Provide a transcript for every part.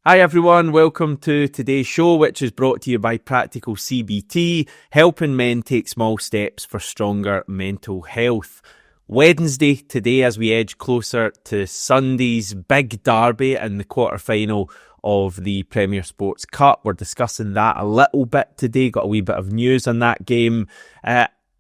Hi everyone, welcome to today's show, which is brought to you by Practical CBT, helping men take small steps for stronger mental health. Wednesday today as we edge closer to Sunday's big derby in the quarter-final of the Premier Sports Cup. We're discussing that a little bit today, got a wee bit of news on that game.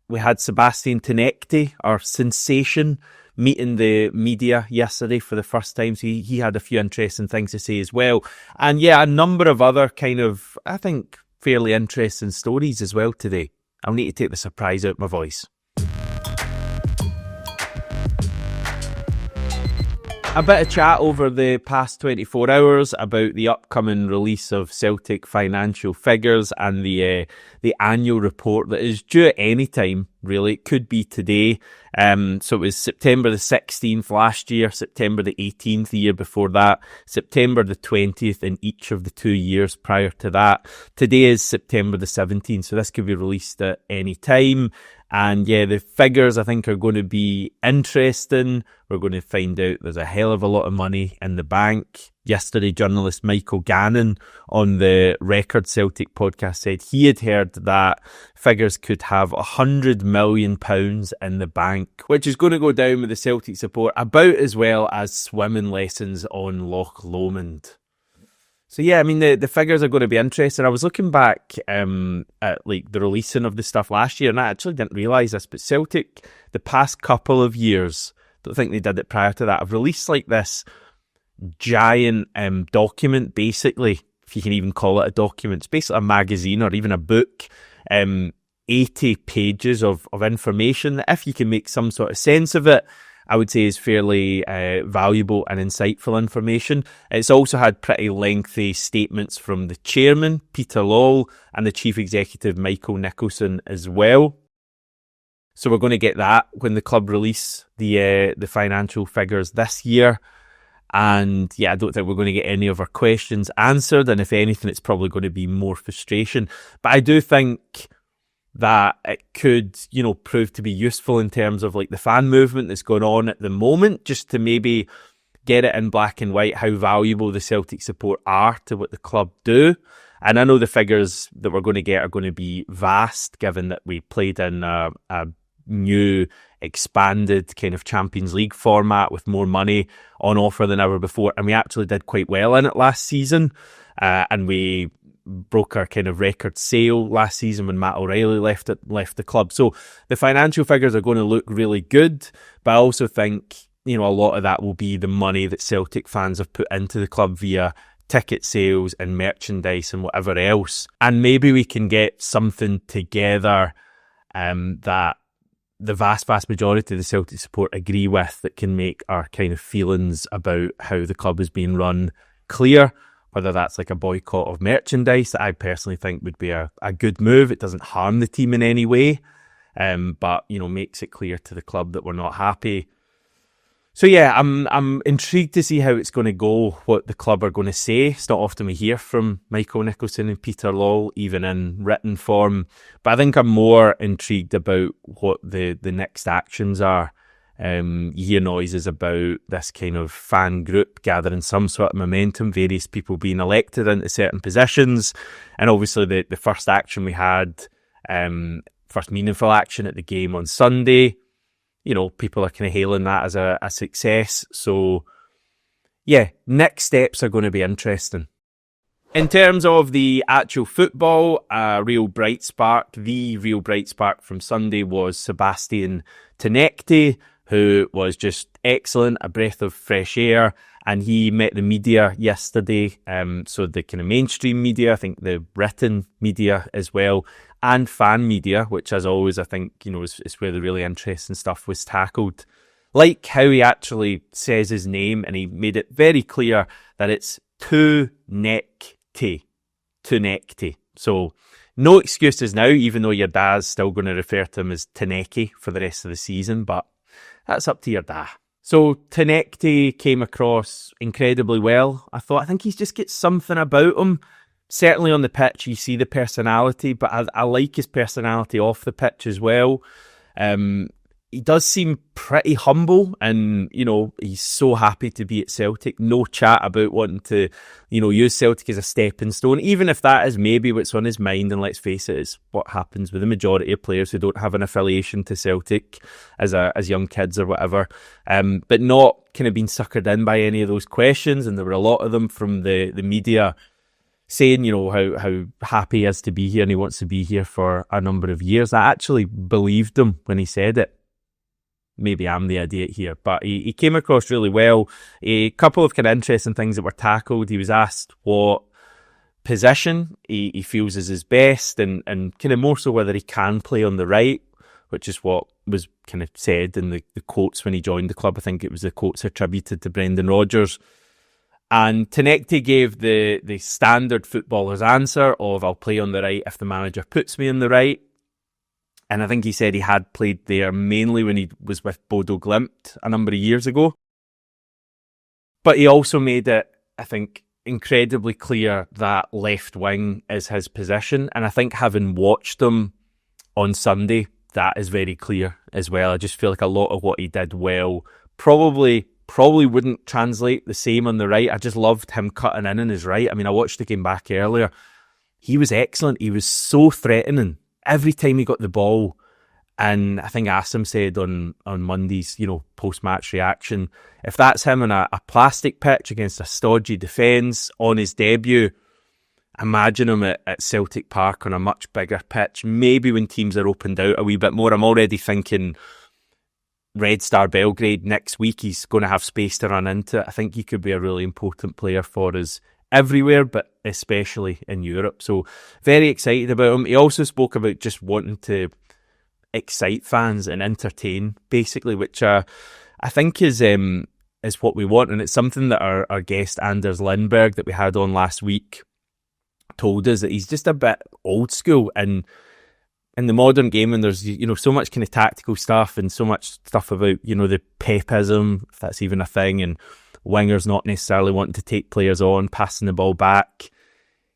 We had Sebastian Tounekti, our sensation, meeting the media yesterday for the first time, so he had a few interesting things to say as well. And yeah, a number of other kind of, I think, fairly interesting stories as well today. I'll need to take the surprise out of my voice. A bit of chat over the past 24 hours about the upcoming release of Celtic financial figures and the annual report that is due at any time, really. It could be today. So it was September the 16th last year, September the 18th the year before that, September the 20th in each of the 2 years prior to that. Today is September the 17th, so this could be released at any time. And yeah, the figures I think are going to be interesting. We're going to find out there's a hell of a lot of money in the bank. Yesterday, journalist Michael Gannon on the Record Celtic podcast said he had heard that figures could have £100 million in the bank, which is going to go down with the Celtic support about as well as swimming lessons on Loch Lomond. So yeah, I mean, the figures are going to be interesting. I was looking back at like the releasing of the stuff last year, and I actually didn't realise this, but Celtic, the past couple of years, don't think they did it prior to that, have released like this giant document, basically, if you can even call it a document. It's basically a magazine or even a book, 80 pages of information that if you can make some sort of sense of it, I would say is fairly valuable and insightful information. It's also had pretty lengthy statements from the chairman, Peter Lawwell, and the chief executive, Michael Nicholson, as well. So we're going to get that when the club release the financial figures this year. And yeah, I don't think we're going to get any of our questions answered. And if anything, it's probably going to be more frustration. But I do think that it could, prove to be useful in terms of like the fan movement that's going on at the moment, just to maybe get it in black and white how valuable the Celtic support are to what the club do. And I know the figures that we're going to get are going to be vast, given that we played in a new expanded kind of Champions League format with more money on offer than ever before. And we actually did quite well in it last season. And we broke our kind of record sale last season when Matt O'Reilly left the club. So the financial figures are going to look really good, but I also think, a lot of that will be the money that Celtic fans have put into the club via ticket sales and merchandise and whatever else. And maybe we can get something together that the vast majority of the Celtic support agree with, that can make our kind of feelings about how the club is being run clear. Whether that's like a boycott of merchandise that I personally think would be a good move. It doesn't harm the team in any way, but makes it clear to the club that we're not happy. So yeah, I'm intrigued to see how it's going to go, what the club are going to say. It's not often we hear from Michael Nicholson and Peter Lawwell, even in written form. But I think I'm more intrigued about what the next actions are. You hear noises about this kind of fan group gathering some sort of momentum, various people being elected into certain positions. And obviously the first action we had, first meaningful action at the game on Sunday, people are kind of hailing that as a success. So yeah, next steps are going to be interesting. In terms of the actual football, the real bright spark from Sunday was Sebastian Tounekti, who was just excellent, a breath of fresh air. And he met the media yesterday, so the kind of mainstream media, I think the written media as well, and fan media, which as always I think, is where the really interesting stuff was tackled. Like how he actually says his name, and he made it very clear that it's Tounekti. So no excuses now, even though your dad's still going to refer to him as Tounekti for the rest of the season, but that's up to your dad. So Tounekti came across incredibly well. I think he's just got something about him. Certainly on the pitch, you see the personality, but I like his personality off the pitch as well. he does seem pretty humble, and, you know, he's so happy to be at Celtic. No chat about wanting to, you know, use Celtic as a stepping stone, even if that is maybe what's on his mind. And let's face it, it's what happens with the majority of players who don't have an affiliation to Celtic as young kids or whatever. But not kind of being suckered in by any of those questions. And there were a lot of them from the media saying, you know, how happy he is to be here and he wants to be here for a number of years. I actually believed him when he said it. Maybe I'm the idiot here, but he came across really well. A couple of kind of interesting things that were tackled. He was asked what position he feels is his best, and kind of more so whether he can play on the right, which is what was kind of said in the quotes when he joined the club. I think it was the quotes attributed to Brendan Rodgers. And Tounekti gave the standard footballer's answer of, I'll play on the right if the manager puts me on the right. And I think he said he had played there mainly when he was with Bodo Glimt a number of years ago. But he also made it, I think, incredibly clear that left wing is his position. And I think having watched him on Sunday, that is very clear as well. I just feel like a lot of what he did well probably wouldn't translate the same on the right. I just loved him cutting in on his right. I mean, I watched the game back earlier. He was excellent. He was so threatening every time he got the ball. And I think Asim said on Monday's, you know, post-match reaction, if that's him on a plastic pitch against a stodgy defence on his debut, imagine him at Celtic Park on a much bigger pitch, maybe when teams are opened out a wee bit more. I'm already thinking Red Star Belgrade next week, he's going to have space to run into. I think he could be a really important player for us everywhere, but especially in Europe. So very excited about him. He also spoke about just wanting to excite fans and entertain, basically, which I think is what we want. And it's something that our guest Anders Lindberg that we had on last week told us, that he's just a bit old school. And in the modern game, and there's, you know, so much kind of tactical stuff and so much stuff about, you know, the Pepism, if that's even a thing, and wingers not necessarily wanting to take players on, passing the ball back.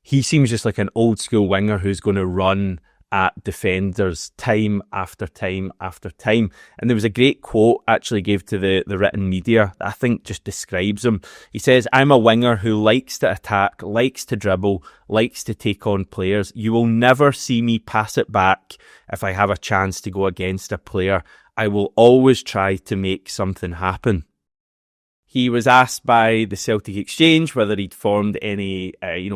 He seems just like an old school winger who's going to run at defenders time after time after time. And there was a great quote actually gave to the written media that I think just describes him. He says, "I'm a winger who likes to attack, likes to dribble, likes to take on players. You will never see me pass it back if I have a chance to go against a player. I will always try to make something happen." He was asked by the Celtic Exchange whether he'd formed any,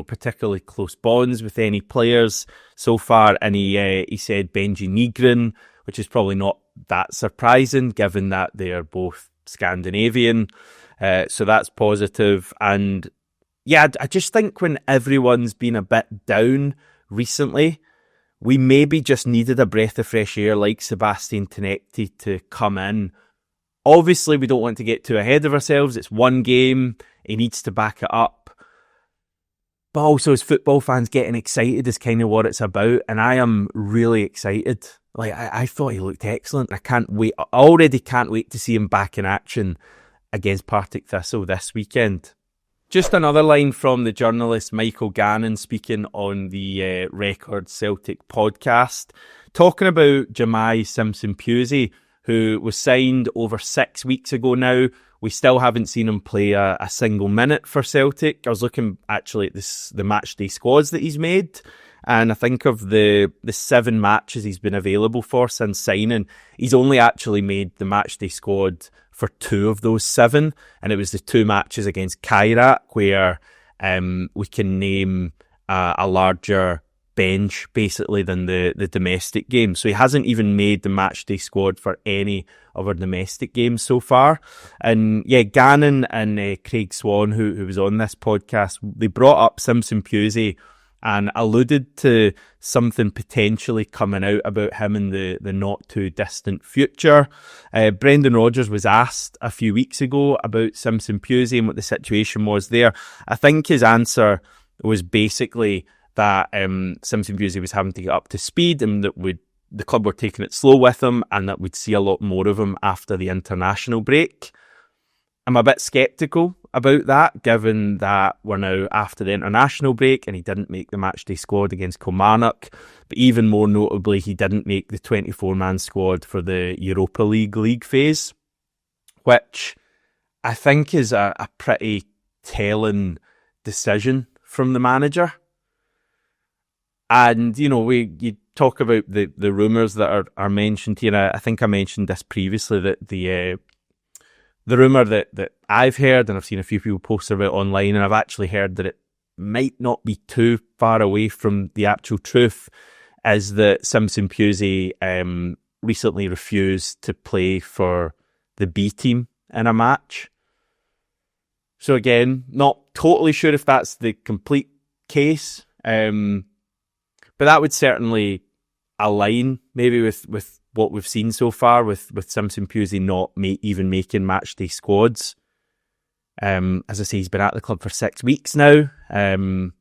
particularly close bonds with any players so far, and he said Benji Nygren, which is probably not that surprising given that they are both Scandinavian. So that's positive. And yeah, I just think when everyone's been a bit down recently, we maybe just needed a breath of fresh air like Sebastian Tounekti to come in. Obviously, we don't want to get too ahead of ourselves. It's one game. He needs to back it up. But also, as football fans, getting excited is kind of what it's about. And I am really excited. Like, I thought he looked excellent. I can't wait. I already can't wait to see him back in action against Partick Thistle this weekend. Just another line from the journalist Michael Gannon speaking on the Record Celtic podcast, talking about Jahmai Simpson-Pusey, who was signed over 6 weeks ago now. We still haven't seen him play a single minute for Celtic. I was looking actually at the match day squads that he's made, and I think of the 7 matches he's been available for since signing, he's only actually made the match day squad for 2 of those 7, and it was the 2 matches against Kairat where we can name a larger bench basically than the domestic game. So he hasn't even made the match day squad for any of our domestic games so far. And yeah, Gannon and Craig Swan, who was on this podcast, they brought up Simpson-Pusey and alluded to something potentially coming out about him in the not too distant future. Brendan Rodgers was asked a few weeks ago about Simpson-Pusey and what the situation was there. I think his answer was basically that Simpson-Pusey was having to get up to speed, and that the club were taking it slow with him, and that we'd see a lot more of him after the international break. I'm a bit sceptical about that, given that we're now after the international break and he didn't make the matchday squad against Kilmarnock. But even more notably, he didn't make the 24-man squad for the Europa League phase, which I think is a pretty telling decision from the manager. And, you talk about the rumours that are mentioned here. I think I mentioned this previously, that the rumour that I've heard, and I've seen a few people post about online, and I've actually heard that it might not be too far away from the actual truth, is that Simpson-Pusey recently refused to play for the B team in a match. So again, not totally sure if that's the complete case, but that would certainly align maybe with what we've seen so far with Simpson-Pusey not even making matchday squads. As I say, he's been at the club for 6 weeks now, so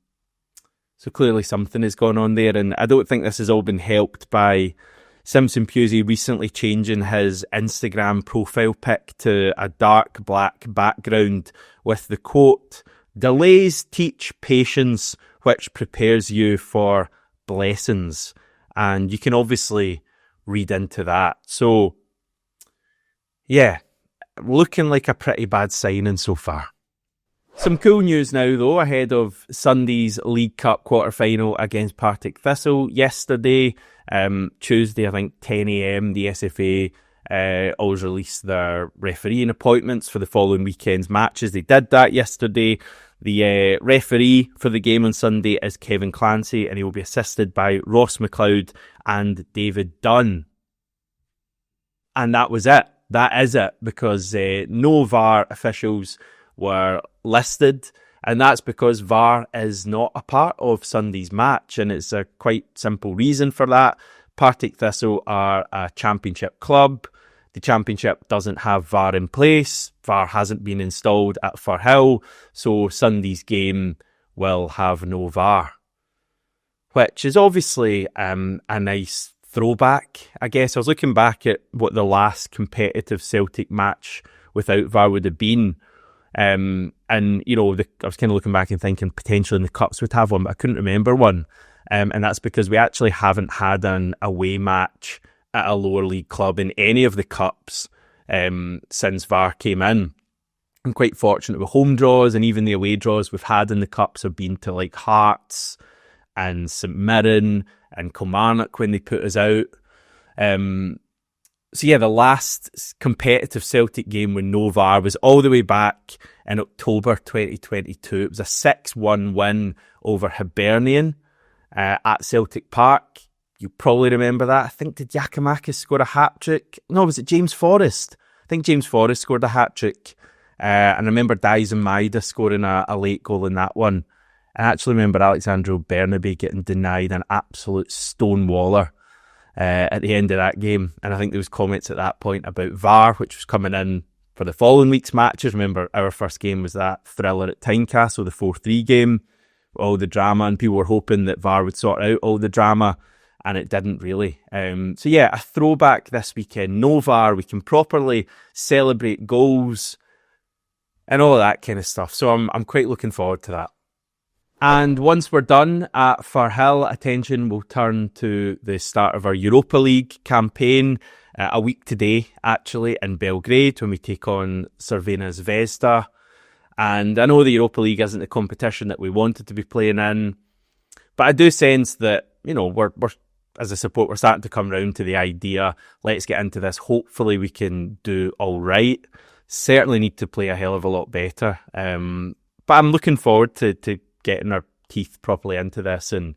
clearly something has gone on there, and I don't think this has all been helped by Simpson-Pusey recently changing his Instagram profile pic to a dark black background with the quote, "Delays teach patience, which prepares you for blessings." And you can obviously read into that. So, yeah, looking like a pretty bad signing so far. Some cool news now, though, ahead of Sunday's League Cup quarter-final against Partick Thistle. Yesterday, Tuesday, I think 10 a.m, the SFA always released their refereeing appointments for the following weekend's matches. They did that yesterday. The referee for the game on Sunday is Kevin Clancy, and he will be assisted by Ross McLeod and David Dunn. And that was it. That is it, because no VAR officials were listed, and that's because VAR is not a part of Sunday's match, and it's a quite simple reason for that. Partick Thistle are a championship club. The championship doesn't have VAR in place. VAR hasn't been installed at Firhill, so Sunday's game will have no VAR, which is obviously a nice throwback, I guess. I was looking back at what the last competitive Celtic match without VAR would have been, and I was kind of looking back and thinking potentially in the Cups would have one, but I couldn't remember one, and that's because we actually haven't had an away match at a lower league club in any of the Cups since VAR came in. I'm quite fortunate with home draws, and even the away draws we've had in the Cups have been to like Hearts and St Mirren and Kilmarnock when they put us out. So yeah, the last competitive Celtic game with no VAR was all the way back in October 2022. It was a 6-1 win over Hibernian at Celtic Park. You probably remember that. I think, did Giakoumakis score a hat-trick? No, was it James Forrest? I think James Forrest scored a hat-trick. And I remember Dyson Maeda scoring a late goal in that one. I actually remember Alexandro Bernabe getting denied an absolute stonewaller at the end of that game. And I think there was comments at that point about VAR, which was coming in for the following week's matches. Remember, our first game was that thriller at Tynecastle, the 4-3 game, all the drama, and people were hoping that VAR would sort out all the drama, and it didn't really. So yeah, a throwback this weekend. No VAR, we can properly celebrate goals and all of that kind of stuff. So I'm quite looking forward to that. And once we're done at Firhill, attention will turn to the start of our Europa League campaign a week today, actually, in Belgrade, when we take on Crvena Zvezda. And I know the Europa League isn't the competition that we wanted to be playing in, but I do sense that, we're as a support, we're starting to come round to the idea, let's get into this. Hopefully we can do all right. Certainly need to play a hell of a lot better. But I'm looking forward to getting our teeth properly into this and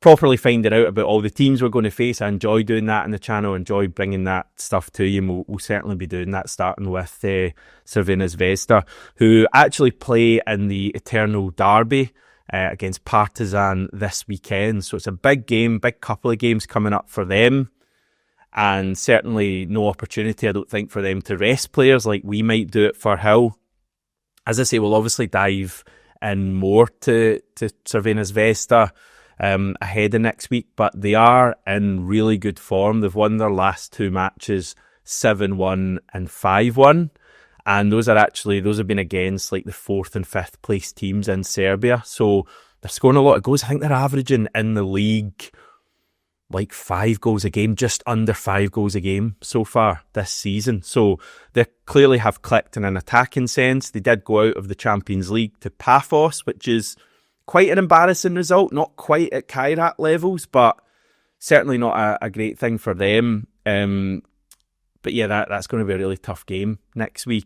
properly finding out about all the teams we're going to face. I enjoy doing that in the channel, enjoy bringing that stuff to you, and we'll certainly be doing that, starting with Crvena Zvezda, who actually play in the Eternal Derby against Partizan this weekend. So it's a big game, big couple of games coming up for them, and certainly no opportunity, I don't think, for them to rest players like we might do at Firhill. As I say, we'll obviously dive in more to Crvena Zvezda ahead of next week, but they are in really good form. They've won their last two matches 7-1 and 5-1, And those have been against like the 4th and 5th place teams in Serbia. So they're scoring a lot of goals. I think they're averaging in the league like 5 goals a game, just under 5 goals a game so far this season. So they clearly have clicked in an attacking sense. They did go out of the Champions League to Paphos, which is quite an embarrassing result. Not quite at Kairat levels, but certainly not a great thing for them. But yeah, that's going to be a really tough game next week.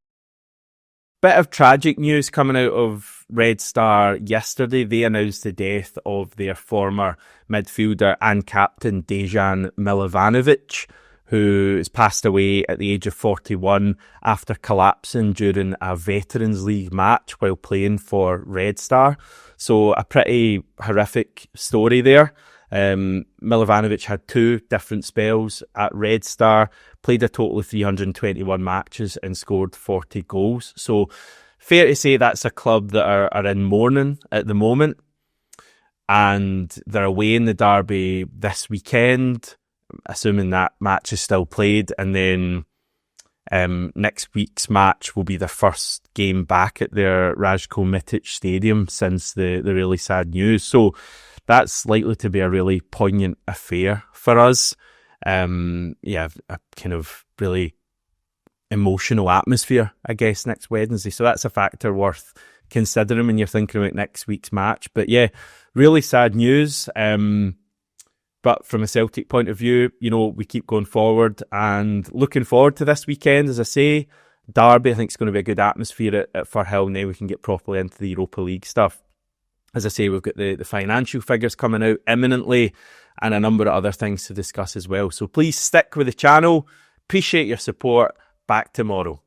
Bit of tragic news coming out of Red Star yesterday. They announced the death of their former midfielder and captain Dejan Milivanovic, who has passed away at the age of 41 after collapsing during a Veterans League match while playing for Red Star. So a pretty horrific story there. Milivanovic had 2 different spells at Red Star, played a total of 321 matches and scored 40 goals. So fair to say that's a club that are in mourning at the moment, and they're away in the derby this weekend, assuming that match is still played, and then next week's match will be their first game back at their Rajko Mitic stadium since the really sad news. So that's likely to be a really poignant affair for us. A kind of really emotional atmosphere, I guess, next Wednesday. So that's a factor worth considering when you're thinking about next week's match. But yeah, really sad news. But from a Celtic point of view, we keep going forward and looking forward to this weekend. As I say, derby, I think it's going to be a good atmosphere at Firhill. Now we can get properly into the Europa League stuff. As I say, we've got the financial figures coming out imminently and a number of other things to discuss as well. So please stick with the channel. Appreciate your support. Back tomorrow.